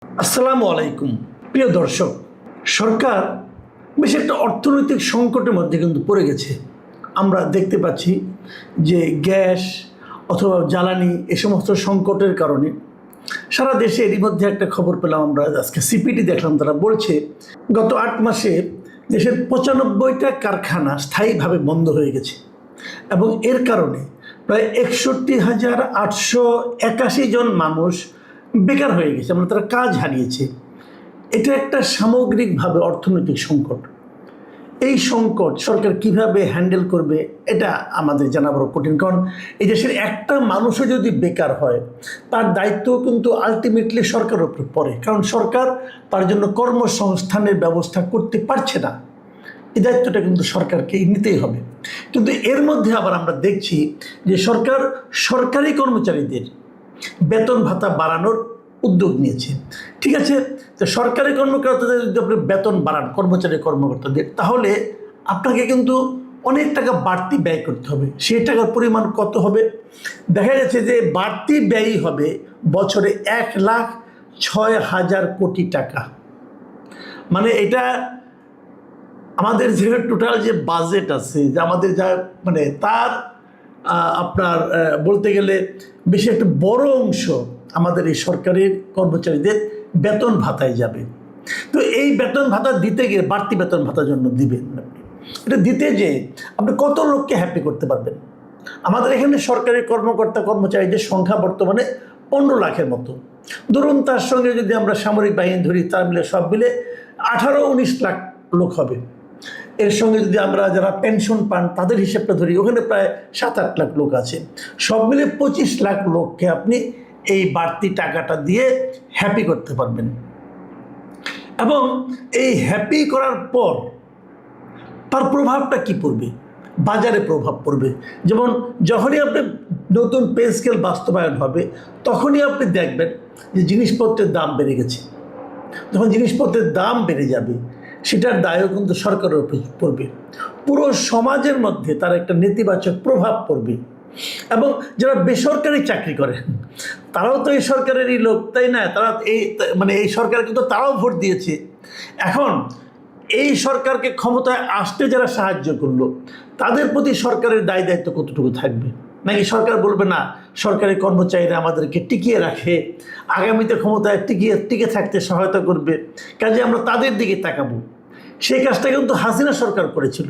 আসসালামু আলাইকুম। প্রিয় দর্শক, সরকার বেশ একটা অর্থনৈতিক সংকটের মধ্যে কিন্তু পড়ে গেছে। আমরা দেখতে পাচ্ছি যে গ্যাস অথবা জ্বালানি এ সমস্ত সংকটের কারণে সারা দেশে এরই মধ্যে একটা খবর পেলাম, আমরা আজকে সিপিটি দেখলাম, তারা বলছে গত ৮ মাসে দেশের ৯৫টা কারখানা স্থায়ীভাবে বন্ধ হয়ে গেছে এবং এর কারণে প্রায় ৬১,৮৮১ জন মানুষ বেকার হয়ে গেছে, মানে তারা কাজ হারিয়েছে। এটা একটা সামগ্রিকভাবে অর্থনৈতিক সংকট। এই সংকট সরকার কিভাবে হ্যান্ডেল করবে এটা আমাদের জানা বড় কঠিন, কারণ এই দেশের একটা মানুষও যদি বেকার হয় তার দায়িত্ব কিন্তু আলটিমেটলি সরকারের উপর পড়ে, কারণ সরকার তার জন্য কর্মসংস্থানের ব্যবস্থা করতে পারছে না। এই দায়িত্বটা কিন্তু সরকারকে নিতেই হবে। কিন্তু এর মধ্যে আবার আমরা দেখছি যে সরকার সরকারি কর্মচারীদের বেতন ভাতা বাড়ানোর উদ্যোগ নিয়েছে। ঠিক আছে, তো সরকারি কর্মকর্তাদের যদি আপনি বেতন বাড়ান, কর্মচারী কর্মকর্তাদের, তাহলে আপনাকে কিন্তু অনেক টাকা বাড়তি ব্যয় করতে হবে। সেই টাকার পরিমাণ কত হবে? দেখা যাচ্ছে যে বাড়তি ব্যয় হবে বছরে ১,০৬,০০০ কোটি টাকা। মানে এটা আমাদের যে টোটাল যে বাজেট আছে, যে আমাদের যা মানে তার আপনার বলতে গেলে বেশি একটা বড় অংশ আমাদের এই সরকারি কর্মচারীদের বেতন ভাতায় যাবে। তো এই বেতন ভাতা দিতে গিয়ে বাড়তি বেতন ভাতার জন্য দিবেন আপনি, এটা দিতে যে আপনি কত লোককে হ্যাপি করতে পারবেন? আমাদের এখানে সরকারি কর্মকর্তা কর্মচারীদের সংখ্যা বর্তমানে ১৫ লাখের মতো। ধরুন তার সঙ্গে যদি আমরা সামরিক বাহিনী ধরি, তার মিলে সব মিলে ১৮-১৯ লাখ লোক হবে। এর সঙ্গে যদি আমরা যারা পেনশন পান তাদের হিসেবটা ধরি, ওখানে প্রায় ৭-৮ লাখ লোক আছে। সব মিলে ২৫ লাখ লোককে আপনি এই বাড়তি টাকাটা দিয়ে হ্যাপি করতে পারবেন। এবং এই হ্যাপি করার পর তার প্রভাবটা কি পড়বে? বাজারে প্রভাব পড়বে। যেমন যখনই আপনি নতুন পে স্কেল বাস্তবায়ন হবে, তখনই আপনি দেখবেন যে জিনিসপত্রের দাম বেড়ে গেছে। যখন জিনিসপত্রের দাম বেড়ে যাবে, সেটার দায়ও কিন্তু সরকারের উপর পড়বে। পুরো সমাজের মধ্যে তার একটা নেতিবাচক প্রভাব পড়বে। এবং যারা বেসরকারি চাকরি করেন তারাও তো এই সরকারেরই লোক, তাই না? তারা এই সরকার কিন্তু তারাও ভোট দিয়েছে। এখন এই সরকারকে ক্ষমতায় আসতে যারা সাহায্য করলো, তাদের প্রতি সরকারের দায় দায়িত্ব কতটুকু থাকবে? নাকি সরকার বলবে না, সরকারি কর্মচারীরা আমাদেরকে টিকিয়ে রাখে, আগামীতে ক্ষমতায় টিকে থাকতে সহায়তা করবে, কাজে আমরা তাদের দিকে তাকাবো। সেই কাজটা কিন্তু হাসিনা সরকার করেছিল।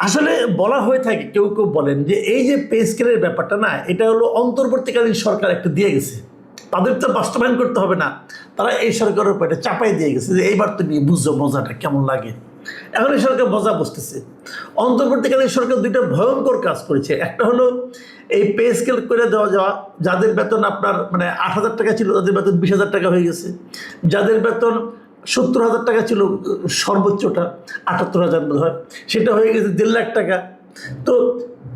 আসলে বলা হয়ে থাকে, কেউ কেউ বলেন যে এই যে পে স্কেলের ব্যাপারটা না, এটা হলো অন্তর্বর্তীকালীন সরকার একটা দিয়ে গেছে, তাদের তো বাস্তবায়ন করতে হবে না, তারা এই সরকারের উপর এটা চাপাই দিয়ে গেছে যে এইবার তুমি বুঝছো মজাটা কেমন লাগে। এখন এই সরকার মজা বসতেছে। অন্তর্বর্তীকালীন সরকার দুইটা ভয়ঙ্কর কাজ করেছে। একটা হলো এই পে স্কেল করে দেওয়া যাওয়া, যাদের বেতন আপনার ৮,০০০ টাকা ছিল তাদের বেতন ২০,০০০ টাকা হয়ে গেছে, যাদের বেতন ৭০,০০০ টাকা ছিল সর্বোচ্চটা, ৭৮,০০০ বোধ হয়, সেটা হয়ে গেছে ১.৫ লাখ টাকা। তো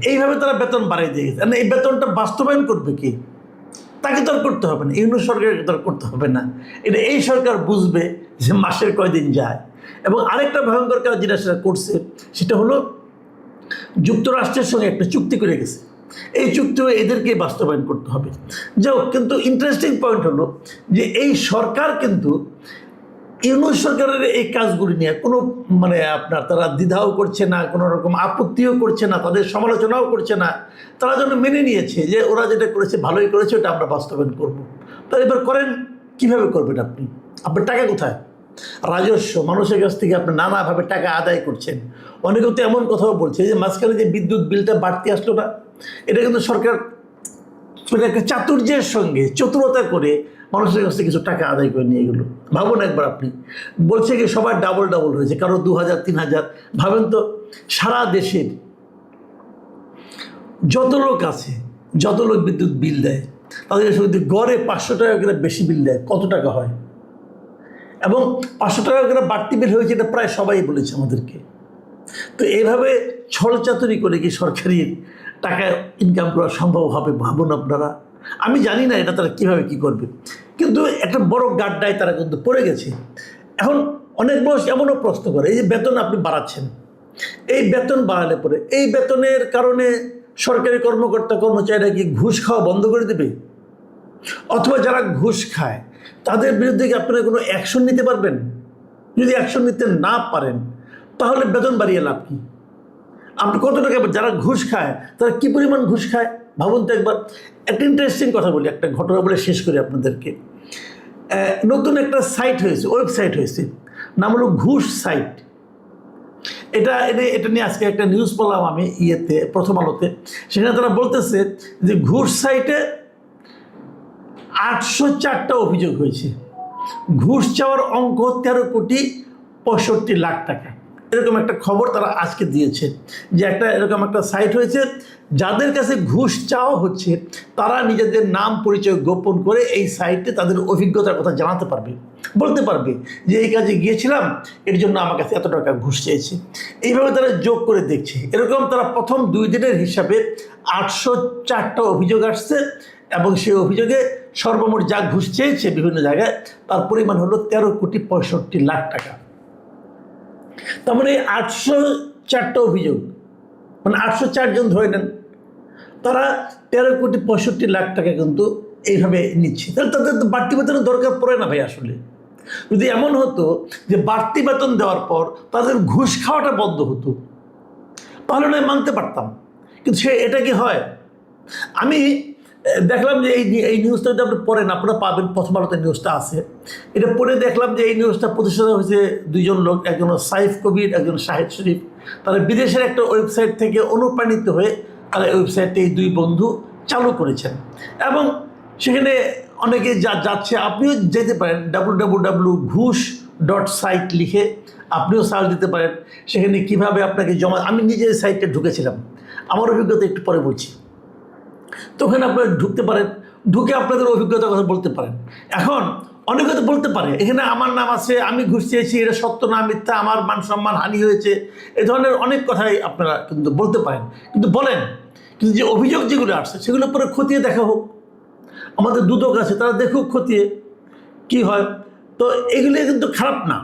এইভাবে তারা বেতন বাড়িয়ে দিয়ে গেছে। এই বেতনটা বাস্তবায়ন করবে কি? তাকে তো আর করতে হবে না, ইউনিট সরকারকে তো আর করতে হবে না। এটা এই সরকার বুঝবে যে মাসের কয়দিন যায়। এবং আরেকটা ভয়ঙ্কর কাজ যেটা সেটা করছে, সেটা হলো যুক্তরাষ্ট্রের সঙ্গে একটা চুক্তি করে গেছে। এই চুক্তিও এদেরকে বাস্তবায়ন করতে হবে। যাও, কিন্তু ইন্টারেস্টিং পয়েন্ট হলো যে এই সরকার কিন্তু ইউনিট সরকারের এই কাজগুলি নিয়ে কোনো আপনার তারা দ্বিধাও করছে না, কোনো রকম আপত্তিও করছে না, তাদের সমালোচনাও করছে না। তারা যেন মেনে নিয়েছে যে ওরা যেটা করেছে ভালোই করেছে, ওটা আমরা বাস্তবায়ন করব। তো এবার করেন, কিভাবে করবেন আপনি? আপনার টাকা কোথায়? রাজস্ব, মানুষের কাছ থেকে আপনি নানাভাবে টাকা আদায় করছেন। অনেকেও তো এমন কথাও বলছে যে মাঝখানে যে বিদ্যুৎ বিলটা বাড়তি আসলো না, এটা কিন্তু সরকার একটা চাতুর্যের সঙ্গে চতুরতা করে মানুষের কাছ থেকে কিছু টাকা আদায় করে নিয়ে গেল। ভাবুন একবার আপনি, বলছে কি সবার ডাবল ডাবল হয়েছে, কারো ২,০০০, ৩,০০০। ভাবেন তো, সারা দেশের যত লোক আছে, যত লোক বিদ্যুৎ বিল দেয়, তাদের যদি গড়ে ৫০০ টাকা করে বেশি বিল দেয়, কত টাকা হয়? এবং ৫০০ টাকা করে বাড়তি বিল হয়েছে, এটা প্রায় সবাই বলেছে আমাদেরকে। তো এইভাবে ছলচাতুরি করে কি সরকারি টাকা ইনকাম করা সম্ভব হবে? ভাবুন আপনারা। আমি জানি না এটা তারা কীভাবে কী করবে, কিন্তু একটা বড় গাড্ডায় তারা কিন্তু পড়ে গেছে। এখন অনেক মানুষ এমনও প্রশ্ন করে, এই যে বেতন আপনি বাড়াচ্ছেন, এই বেতন বাড়ালে পরে এই বেতনের কারণে সরকারি কর্মকর্তা কর্মচারীরা কি ঘুষ খাওয়া বন্ধ করে দেবে? অথবা যারা ঘুষ খায় তাদের বিরুদ্ধে কি আপনারা কোনো অ্যাকশন নিতে পারবেন? যদি অ্যাকশন নিতে না পারেন তাহলে বেতন বাড়িয়ে লাভ কি? আপনি কত টাকা, যারা ঘুষ খায় তারা কি পরিমাণ ঘুষ খায় ভাবুন তো একবার। একটা ইন্টারেস্টিং কথা বলি, একটা ঘটনা বলে শেষ করি আপনাদেরকে। নতুন একটা সাইট হয়েছে, ওয়েবসাইট হয়েছে, নাম হলো ঘুষ সাইট। এটা এটা নিয়ে আজকে একটা নিউজ পড়লাম আমি প্রথম আলোতে। সেখানে তারা বলতেছে যে ঘুষ সাইটে 804টা অভিযোগ হয়েছে। ঘুষ চাওয়ার অঙ্ক 13,65,00,000 টাকা। এরকম একটা খবর তারা আজকে দিয়েছে যে এরকম একটা সাইট হয়েছে, যাদের কাছে ঘুষ চাওয়া হচ্ছে তারা নিজেদের নাম পরিচয় গোপন করে এই সাইটে তাদের অভিজ্ঞতার কথা জানাতে পারবে, বলতে পারবে যে এই কাজে গিয়েছিলাম, এর জন্য আমার কাছে এত টাকা ঘুষ চেয়েছে। এইভাবে তারা যোগ করে দেখছে। এরকম তারা প্রথম 2 দিনের হিসাবে 804টা অভিযোগ আসছে এবং সেই অভিযোগে সর্বমোট যা ঘুষ চেয়েছে বিভিন্ন জায়গায় তার পরিমাণ হলো 13,65,00,000 টাকা। তার মানে 804টা অভিযোগ, মানে 804 জন ধরে নেন, তারা 13,65,00,000 টাকা কিন্তু এইভাবে নিচ্ছে। তাহলে তাদের তো বাড়তি বেতনের দরকার পড়ে না ভাই। আসলে যদি এমন হতো যে বাড়তি বেতন দেওয়ার পর তাদের ঘুষ খাওয়াটা বন্ধ হতো তাহলে নয় মানতে পারতাম, কিন্তু এটা কি হয়? আমি দেখলাম যে এই নিউজটা যদি আপনি পড়েন, আপনারা পাবেন, প্রথম আলোতে নিউজটা আছে। এটা পড়ে দেখলাম যে এই নিউজটা প্রতিষ্ঠিত হয়েছে 2 জন লোক, একজন সাইফ কবির, একজন শাহেদ শরীফ। তারা বিদেশের একটা ওয়েবসাইট থেকে অনুপ্রাণিত হয়ে তারা ওয়েবসাইটে এই 2 বন্ধু চালু করেছেন এবং সেখানে অনেকে যাচ্ছে। আপনিও যেতে পারেন, www.ঘুষ.site লিখে আপনিও সার্চ দিতে পারেন। সেখানে কিভাবে আপনাকে জমা, আমি নিজে সাইটে ঢুকেছিলাম, আমার অভিজ্ঞতা একটু পরে বলছি। তো ওখানে আপনারা ঢুকতে পারেন, ঢুকে আপনাদের অভিজ্ঞতার কথা বলতে পারেন। এখন অনেকে তো বলতে পারে এখানে আমার নাম আছে, আমি ঘুষ চেয়েছি, এটা সত্য না মিথ্যা, আমার মান সম্মান হানি হয়েছে, এ ধরনের অনেক কথাই আপনারা কিন্তু বলতে পারেন। কিন্তু বলেন, কিন্তু যে অভিযোগ যেগুলো আসছে সেগুলো পরে খতিয়ে দেখা হোক। আমাদের দুদক আছে, তারা দেখুক খতিয়ে কি হয়। তো এগুলো কিন্তু খারাপ না।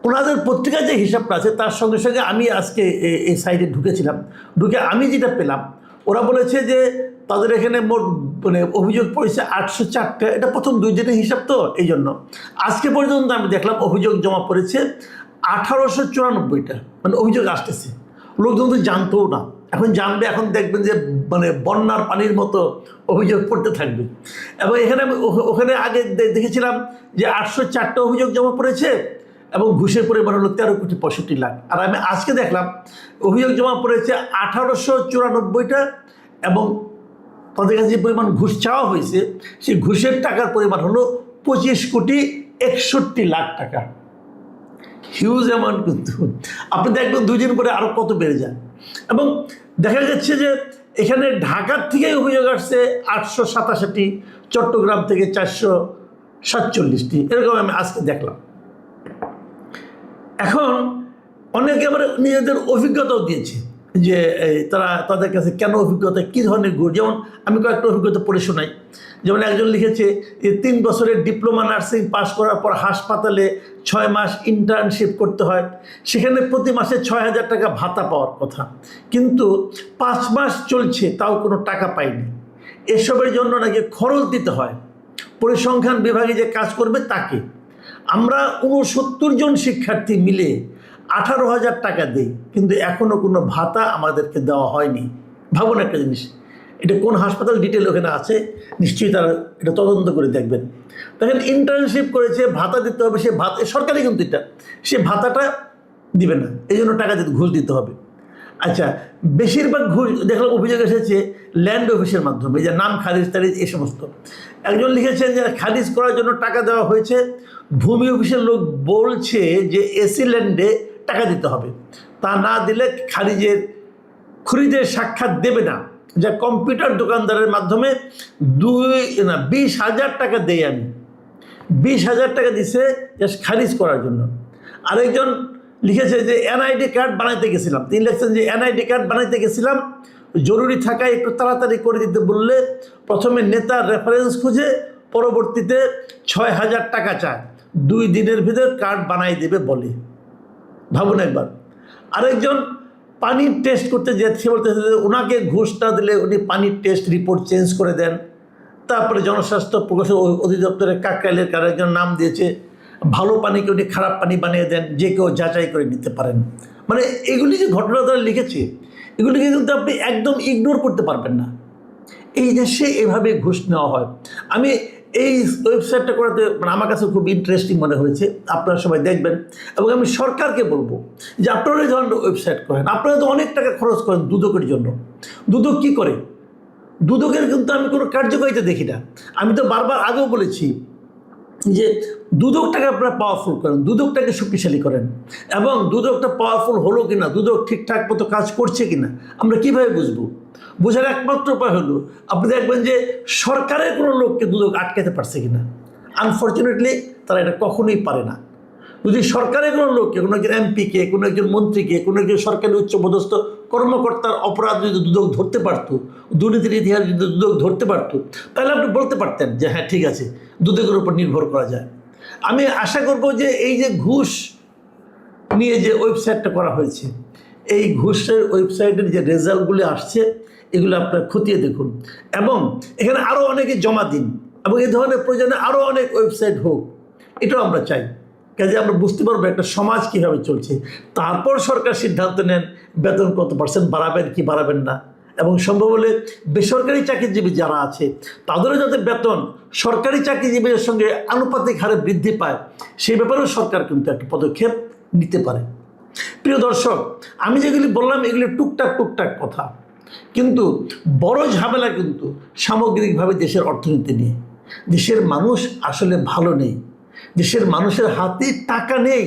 ওনাদের পত্রিকার যে হিসাবটা আছে তার সঙ্গে সঙ্গে আমি আজকে এই সাইটে ঢুকেছিলাম, ঢুকে আমি যেটা পেলাম, ওরা বলেছে যে তাদের এখানে মোট মানে অভিযোগ পড়েছে 804টা। এটা প্রথম 2 দিনের হিসাব, তো এই জন্য আজকে পর্যন্ত আমি দেখলাম অভিযোগ জমা পড়েছে 1894টা। মানে অভিযোগ আসতেছে, লোকজন তো জানতোও না, এখন জানবে, এখন দেখবেন যে মানে বন্যার পানির মতো অভিযোগ পড়তে থাকবে। এবং এখানে আমি ওখানে আগে দেখেছিলাম যে 804টা অভিযোগ জমা পড়েছে এবং ঘুষের পরিমাণ হলো 13,65,00,000। আর আমি আজকে দেখলাম অভিযোগ জমা পড়েছে 1894টা এবং তাদের কাছে যে পরিমাণ ঘুষ চাওয়া হয়েছে সেই ঘুষের টাকার পরিমাণ হলো 25,61,00,000 টাকা। হিউজ অ্যামাউন্ট কিন্তু। আপনি দেখবেন 2 দিন পরে আরও কত বেড়ে যায়। এবং দেখা যাচ্ছে যে এখানে ঢাকার থেকেই অভিযোগ আসছে 887টি, চট্টগ্রাম থেকে 447টি, এরকম আমি আজকে দেখলাম। এখন অনেকে আবার নিজেদের অভিজ্ঞতাও দিয়েছে যে তাদের কাছে কেন অভিজ্ঞতা, কী ধরনের ঘুষ। যেমন আমি কয়েকটা অভিজ্ঞতা পড়ে শোনাই। যেমন একজন লিখেছে যে 3 বছরের ডিপ্লোমা নার্সিং পাস করার পর হাসপাতালে 6 মাস ইন্টার্নশিপ করতে হয়, সেখানে প্রতি মাসে 6,000 টাকা ভাতা পাওয়ার কথা, কিন্তু 5 মাস চলছে তাও কোনো টাকা পায়নি। এসবের জন্য নাকি খরচ দিতে হয়, পরিসংখ্যান বিভাগে যে কাজ করবে তাকে। আমরা 69 জন শিক্ষার্থী মিলে 18,000 টাকা দিই, কিন্তু এখনও কোনো ভাতা আমাদেরকে দেওয়া হয়নি। ভাবুন একটা জিনিস, এটা কোন হাসপাতাল ডিটেল ওখানে আছে, নিশ্চয়ই তারা এটা তদন্ত করে দেখবেন। দেখেন ইন্টার্নশিপ করেছে, ভাতা দিতে হবে, সে ভাতা সরকারি কিন্তু এটা, সে ভাতাটা দিবে না, এই জন্য টাকা দিতে ঘুষ দিতে হবে। আচ্ছা, বেশিরভাগ ঘুষ দেখলাম অভিযোগ এসেছে ল্যান্ড অফিসের মাধ্যমে, যে নাম খারিজ টারিজ এই সমস্ত। একজন লিখেছেন যে খারিজ করার জন্য টাকা দেওয়া হয়েছে, ভূমি অফিসের লোক বলছে যে এসি ল্যান্ডে টাকা দিতে হবে, তা না দিলে খরিদের সাক্ষাৎ দেবে না। যা কম্পিউটার দোকানদারের মাধ্যমে 20,000 টাকা দেই আমি, 20,000 টাকা দিছে জাস্ট খারিজ করার জন্য। আরেকজন লিখেছে যে এনআইডি কার্ড বানাইতে গেছিলাম, তিনি লিখছেন যে এনআইডি কার্ড বানাইতে গেছিলাম, জরুরি থাকায় একটু তাড়াতাড়ি করে দিতে বললে প্রথমে নেতার রেফারেন্স খুঁজে পরবর্তীতে 6,000 টাকা চায়, 2 দিনের ভিতর কার্ড বানাই দেবে বলে। ভাবুন একবার। আরেকজন পানির টেস্ট করতে যেতে বলতেছে যে ওনাকে ঘুষ না দিলে উনি পানির টেস্ট রিপোর্ট চেঞ্জ করে দেন, তারপরে জনস্বাস্থ্য প্রকৌশল অধিদপ্তরের কাকরাইলের কারো একজন নাম দিয়েছে, ভালো পানিকে উনি খারাপ পানি বানিয়ে দেন, যে কেউ যাচাই করে নিতে পারেন। মানে এগুলি যে ঘটনা তারা লিখেছে, এগুলিকে কিন্তু আপনি একদম ইগনোর করতে পারবেন না। এই দেশে এভাবে ঘুষ নেওয়া হয়। আমি এই ওয়েবসাইটটা করাতে মানে আমার কাছে খুব ইন্টারেস্টিং মনে হয়েছে, আপনারা সবাই দেখবেন। এবং আমি সরকারকে বলবো যে আপনারা এই ধরনের ওয়েবসাইট করেন, আপনারা তো অনেক টাকা খরচ করেন দুদকের জন্য। দুদক কী করে? দুদকের কিন্তু আমি কোনো কার্যকারিতা দেখি না। আমি তো বারবার আগেও বলেছি যে দুদকটাকে আপনারা পাওয়ারফুল করেন, দুদকটাকে শক্তিশালী করেন, এবং দুদকটা পাওয়ারফুল হলো কিনা, দুদক ঠিকঠাক মতো কাজ করছে কিনা আমরা কীভাবে বুঝবো? বোঝার একমাত্র উপায় হলো আপনি দেখবেন যে সরকারের কোনো লোককে দুদক আটকাতে পারছে কিনা। আনফর্চুনেটলি তারা এটা কখনোই পারে না। যদি সরকারের কোনো লোককে, কোনো একজন এমপিকে, কোনো একজন মন্ত্রীকে, কোনো একজন সরকারি উচ্চপদস্থ কর্মকর্তার অপরাধ যদি দুদক ধরতে পারতো, দুর্নীতির ইতিহাস যদি দুদক ধরতে পারতো, তাহলে আপনি বলতে পারতেন যে হ্যাঁ ঠিক আছে, দুদকের উপর নির্ভর করা যায়। আমি আশা করব যে এই যে ঘুষ নিয়ে যে ওয়েবসাইটটা করা হয়েছে, এই ঘুষের ওয়েবসাইটের যে রেজাল্টগুলি আসছে এগুলো আপনারা খতিয়ে দেখুন, এবং এখানে আরও অনেকে জমা দিন, এবং এই ধরনের প্রয়োজনে আরও অনেক ওয়েবসাইট হোক, এটাও আমরা চাই। কাজে আমরা বুঝতে পারবো একটা সমাজ কীভাবে চলছে। তারপর সরকার সিদ্ধান্ত নেন বেতন কত পার্সেন্ট বাড়াবেন কি বাড়াবেন না, এবং সম্ভব হলে বেসরকারি চাকরিজীবী যারা আছে তাদেরও যাতে বেতন সরকারি চাকরিজীবীদের সঙ্গে আনুপাতিক হারে বৃদ্ধি পায়, সেই ব্যাপারেও সরকার কিন্তু একটা পদক্ষেপ নিতে পারে। প্রিয় দর্শক, আমি যেগুলি বললাম এগুলি টুকটাক কথা, কিন্তু বড় ঝামেলা কিন্তু সামগ্রিকভাবে দেশের অর্থনীতি নিয়ে। দেশের মানুষ আসলে ভালো নেই, দেশের মানুষের হাতে টাকা নেই।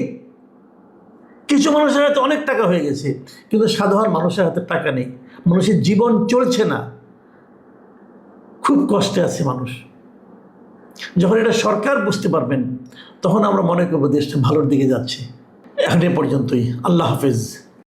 কিছু মানুষের হাতে অনেক টাকা হয়ে গেছে, কিন্তু সাধারণ মানুষের হাতে টাকা নেই। মানুষের জীবন চলছে না, খুব কষ্টে আছে মানুষ। যখন এটা সরকার বুঝতে পারবেন, তখন আমরা মনে করবো দেশটা ভালোর দিকে যাচ্ছে। এখন এ পর্যন্তই। আল্লাহ হাফেজ।